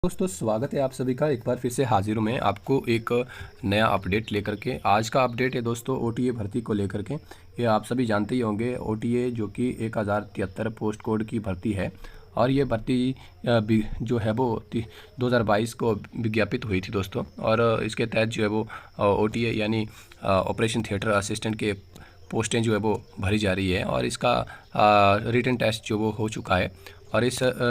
दोस्तों स्वागत है आप सभी का एक बार फिर से हाजिर हूँ मैं आपको एक नया अपडेट लेकर के। आज का अपडेट है दोस्तों ओटीए भर्ती को लेकर के। ये आप सभी जानते ही होंगे ओटीए जो कि 1073 पोस्ट कोड की भर्ती है और ये भर्ती जो है वो 2022 को विज्ञापित हुई थी दोस्तों। और इसके तहत जो है वो ओटीए यानी ऑपरेशन थिएटर असिस्टेंट के पोस्टें जो है वो भरी जा रही है और इसका रिटन टेस्ट जो वो हो चुका है। और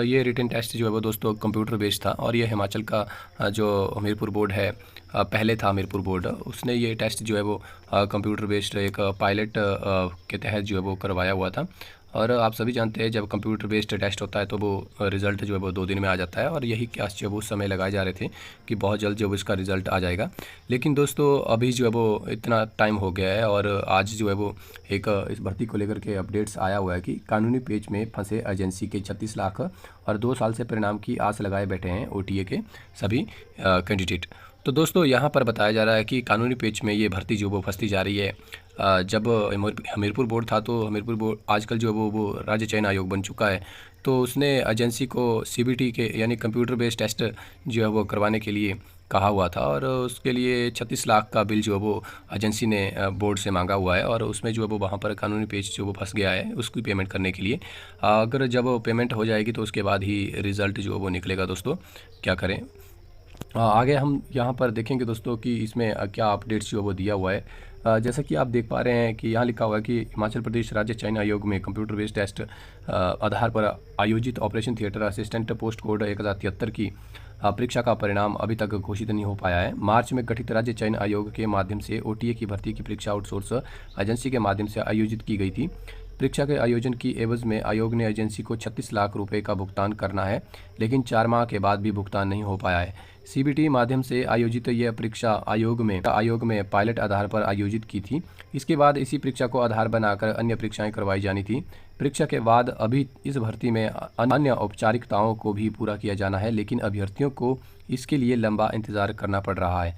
ये रिटन टेस्ट जो है वो दोस्तों कंप्यूटर बेस्ड था और ये हिमाचल का जो हमीरपुर बोर्ड है, पहले था हमीरपुर बोर्ड, उसने ये टेस्ट जो है वो कंप्यूटर बेस्ड एक पायलट के तहत जो है वो करवाया हुआ था। और आप सभी जानते हैं जब कंप्यूटर बेस्ड टेस्ट होता है तो वो रिज़ल्ट जो है वो 2 दिन में आ जाता है और यही क्लास जो है वो समय लगाए जा रहे थे कि बहुत जल्द जो है इसका रिज़ल्ट आ जाएगा। लेकिन दोस्तों अभी जो है वो इतना टाइम हो गया है और आज जो है वो एक इस भर्ती को लेकर के अपडेट्स आया हुआ है कि कानूनी पेच में फंसे एजेंसी के 36 लाख और 2 साल से परिणाम की आस लगाए बैठे हैं ओटीए के सभी कैंडिडेट। तो दोस्तों यहाँ पर बताया जा रहा है कि कानूनी पेच में ये भर्ती जो वो फंसती जा रही है। जब हमीरपुर बोर्ड था तो हमीरपुर बोर्ड आजकल जो वो राज्य चयन आयोग बन चुका है, तो उसने एजेंसी को सीबीटी के यानी कंप्यूटर बेस्ड टेस्ट जो है वो करवाने के लिए कहा हुआ था और उसके लिए 36 लाख का बिल जो है वो एजेंसी ने बोर्ड से मांगा हुआ है और उसमें जो है वो वहाँ पर कानूनी पेच जो वो फंस गया है उसकी पेमेंट करने के लिए। अगर जब पेमेंट हो जाएगी तो उसके बाद ही रिज़ल्ट जो वो निकलेगा दोस्तों। क्या करें आगे हम यहाँ पर देखेंगे दोस्तों कि इसमें क्या अपडेट्स जो वो दिया हुआ है। जैसा कि आप देख पा रहे हैं कि यहाँ लिखा हुआ है कि हिमाचल प्रदेश राज्य चयन आयोग में कंप्यूटर बेस्ड टेस्ट आधार पर आयोजित operation theatre assistant post code 1073 की परीक्षा का परिणाम अभी तक घोषित नहीं हो पाया है। मार्च में गठित राज्य चयन आयोग के माध्यम से ओटीए की भर्ती की परीक्षा आउटसोर्स एजेंसी के माध्यम से आयोजित की गई थी। परीक्षा के आयोजन की एवज में आयोग ने एजेंसी को 36 लाख रुपए का भुगतान करना है, लेकिन 4 माह के बाद भी भुगतान नहीं हो पाया है। सीबीटी माध्यम से आयोजित यह परीक्षा आयोग में पायलट आधार पर आयोजित की थी। इसके बाद इसी परीक्षा को आधार बनाकर अन्य परीक्षाएं करवाई जानी थी। परीक्षा के बाद अभी इस भर्ती में अन्य औपचारिकताओं को भी पूरा किया जाना है, लेकिन अभ्यर्थियों को इसके लिए लंबा इंतजार करना पड़ रहा है।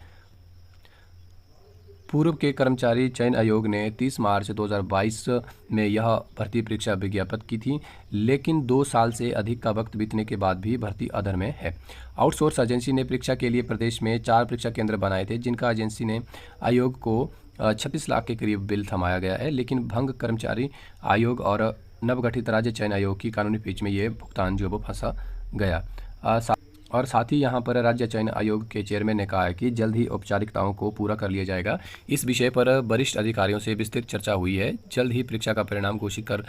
पूर्व के कर्मचारी चयन आयोग ने 30 मार्च 2022 में यह भर्ती परीक्षा विज्ञापित की थी, लेकिन 2 साल से अधिक का वक्त बीतने के बाद भी भर्ती अधर में है। आउटसोर्स एजेंसी ने परीक्षा के लिए प्रदेश में 4 परीक्षा केंद्र बनाए थे, जिनका एजेंसी ने आयोग को 36 लाख के करीब बिल थमाया गया है। लेकिन भंग कर्मचारी आयोग और नवगठित राज्य चयन आयोग की कानूनी पेच में ये भुगतान जो वो फंसा गया। और साथ ही यहाँ पर राज्य चयन आयोग के चेयरमैन ने कहा है कि जल्द ही औपचारिकताओं को पूरा कर लिया जाएगा। इस विषय पर वरिष्ठ अधिकारियों से विस्तृत चर्चा हुई है। जल्द ही परीक्षा का परिणाम घोषित कर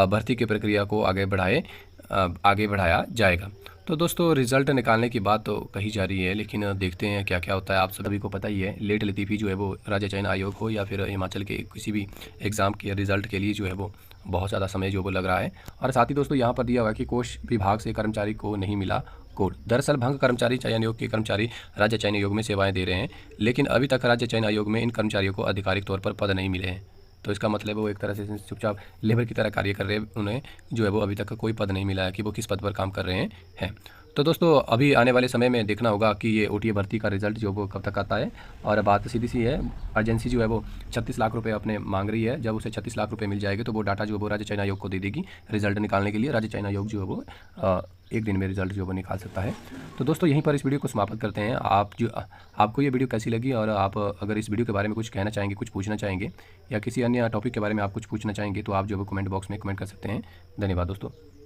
भर्ती की प्रक्रिया को आगे बढ़ाया जाएगा। तो दोस्तों रिज़ल्ट निकालने की बात तो कही जा रही है, लेकिन देखते हैं क्या क्या होता है। आप सभी को पता ही है लेट लतीफ़ी जो है वो राज्य चयन आयोग हो या फिर हिमाचल के किसी भी एग्ज़ाम के रिज़ल्ट के लिए जो है वो बहुत ज़्यादा समय जो वो लग रहा है। और साथ ही दोस्तों यहाँ पर दिया हुआ है कि कोष विभाग से कर्मचारी को नहीं मिला कोड। दरअसल भंग कर्मचारी चयन आयोग के कर्मचारी राज्य चयन आयोग में सेवाएं दे रहे हैं, लेकिन अभी तक राज्य चयन आयोग में इन कर्मचारियों को आधिकारिक तौर पर पद नहीं मिले हैं। तो इसका मतलब वो एक तरह से चुपचाप लेबर की तरह कार्य कर रहे हैं, उन्हें जो है वो अभी तक कोई पद नहीं मिला है कि वो किस पद पर काम कर रहे हैं। तो दोस्तों अभी आने वाले समय में देखना होगा कि ये ओटीए भर्ती का रिजल्ट जो वो कब तक आता है। और बात सीधी सी है, एजेंसी जो है वो 36 लाख रुपए अपने मांग रही है। जब उसे 36 लाख रुपए मिल जाएंगे तो वो डाटा जो है वो राज्य चयन आयोग को दे देगी रिजल्ट निकालने के लिए। राज्य चयन आयोग जो है वो 1 दिन में रिजल्ट जो है वो निकाल सकता है। तो दोस्तों यहीं पर इस वीडियो को समाप्त करते हैं। आपको ये वीडियो कैसी लगी और आप अगर इस वीडियो के बारे में कुछ कहना चाहेंगे, कुछ पूछना चाहेंगे या किसी अन्य टॉपिक के बारे में आप कुछ पूछना चाहेंगे तो आप जो है कमेंट बॉक्स में कमेंट कर सकते हैं। धन्यवाद दोस्तों।